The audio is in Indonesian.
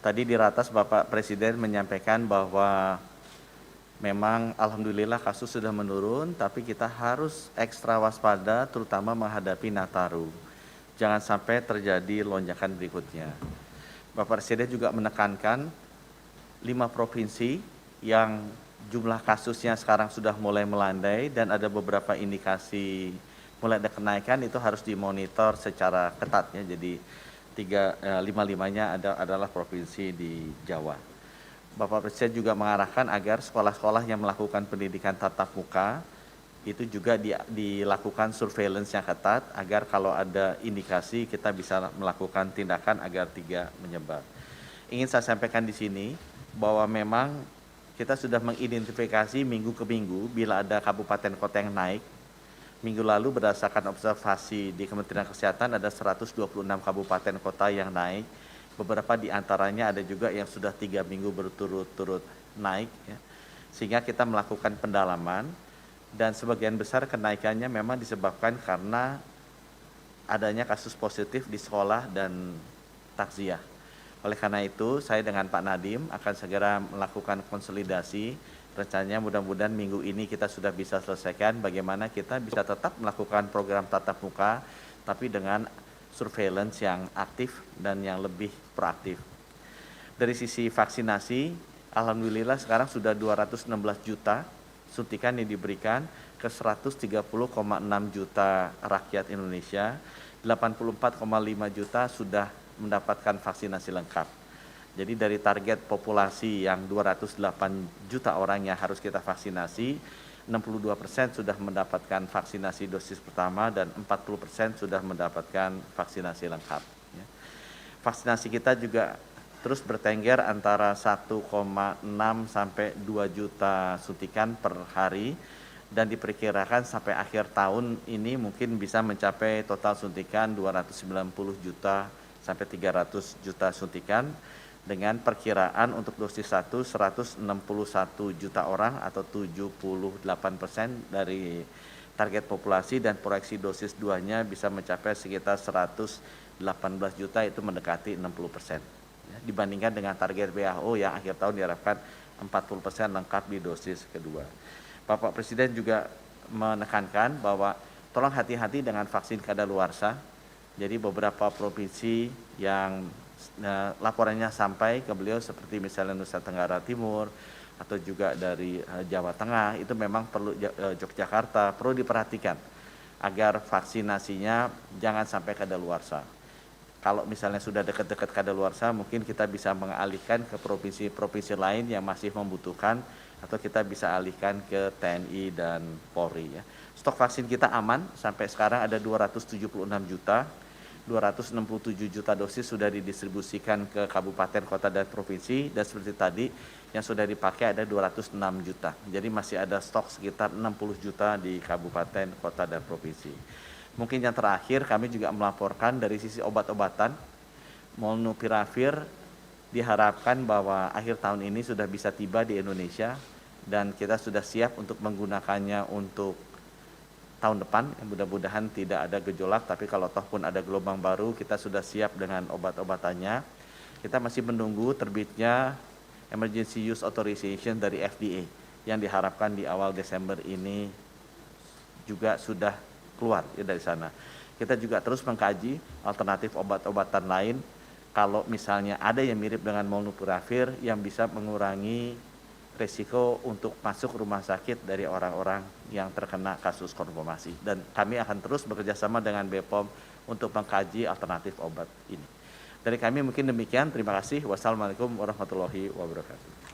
Tadi di ratas Bapak Presiden menyampaikan bahwa memang alhamdulillah kasus sudah menurun, tapi kita harus ekstra waspada terutama menghadapi Nataru. Jangan sampai terjadi lonjakan berikutnya. Bapak Presiden juga menekankan 5 provinsi yang jumlah kasusnya sekarang sudah mulai melandai dan ada beberapa indikasi mulai ada kenaikan, itu harus dimonitor secara ketat ya. Jadi lima-limanya adalah provinsi di Jawa. Bapak Presiden juga mengarahkan agar sekolah-sekolah yang melakukan pendidikan tatap muka itu juga dilakukan surveillance yang ketat agar kalau ada indikasi kita bisa melakukan tindakan agar tidak menyebar. Ingin saya sampaikan di sini bahwa memang kita sudah mengidentifikasi minggu ke minggu bila ada kabupaten kota yang naik. Minggu lalu berdasarkan observasi di Kementerian Kesehatan ada 126 kabupaten kota yang naik. Beberapa di antaranya ada juga yang sudah 3 minggu berturut-turut naik ya. Sehingga kita melakukan pendalaman dan sebagian besar kenaikannya memang disebabkan karena adanya kasus positif di sekolah dan takziah. Oleh karena itu saya dengan Pak Nadiem akan segera melakukan konsolidasi. Rencananya mudah-mudahan minggu ini kita sudah bisa selesaikan bagaimana kita bisa tetap melakukan program tatap muka tapi dengan surveillance yang aktif dan yang lebih proaktif. Dari sisi vaksinasi, alhamdulillah sekarang sudah 216 juta suntikan yang diberikan ke 130,6 juta rakyat Indonesia, 84,5 juta sudah mendapatkan vaksinasi lengkap. Jadi dari target populasi yang 208 juta orang yang harus kita vaksinasi, 62% sudah mendapatkan vaksinasi dosis pertama dan 40% sudah mendapatkan vaksinasi lengkap. Vaksinasi kita juga terus bertengger antara 1,6 sampai 2 juta suntikan per hari dan diperkirakan sampai akhir tahun ini mungkin bisa mencapai total suntikan 290 juta sampai 300 juta suntikan dengan perkiraan untuk dosis 1 161 juta orang atau 78% dari target populasi dan proyeksi dosis 2-nya bisa mencapai sekitar 118 juta, itu mendekati 60%. Ya, dibandingkan dengan target WHO yang akhir tahun diharapkan 40% lengkap di dosis kedua. Bapak Presiden juga menekankan bahwa tolong hati-hati dengan vaksin kadaluarsa. Jadi beberapa provinsi yang laporannya sampai ke beliau seperti misalnya Nusa Tenggara Timur atau juga dari Jawa Tengah, itu memang perlu Yogyakarta perlu diperhatikan agar vaksinasinya jangan sampai kadaluarsa. Kalau misalnya sudah dekat-dekat kadaluarsa, mungkin kita bisa mengalihkan ke provinsi-provinsi lain yang masih membutuhkan atau kita bisa alihkan ke TNI dan Polri ya. Stok vaksin kita aman, sampai sekarang ada 276 juta. 267 juta dosis sudah didistribusikan ke kabupaten, kota, dan provinsi, dan seperti tadi yang sudah dipakai ada 206 juta. Jadi masih ada stok sekitar 60 juta di kabupaten, kota, dan provinsi. Mungkin yang terakhir kami juga melaporkan dari sisi obat-obatan, Molnupiravir diharapkan bahwa akhir tahun ini sudah bisa tiba di Indonesia dan kita sudah siap untuk menggunakannya untuk tahun depan. Mudah-mudahan tidak ada gejolak, tapi kalau toh pun ada gelombang baru, kita sudah siap dengan obat-obatannya. Kita masih menunggu terbitnya Emergency Use Authorization dari FDA yang diharapkan di awal Desember ini juga sudah keluar ya dari sana. Kita juga terus mengkaji alternatif obat-obatan lain kalau misalnya ada yang mirip dengan Molnupiravir yang bisa mengurangi resiko untuk masuk rumah sakit dari orang-orang yang terkena kasus konfirmasi. Dan kami akan terus bekerjasama dengan BPOM untuk mengkaji alternatif obat ini. Dari kami mungkin demikian, terima kasih. Wassalamualaikum warahmatullahi wabarakatuh.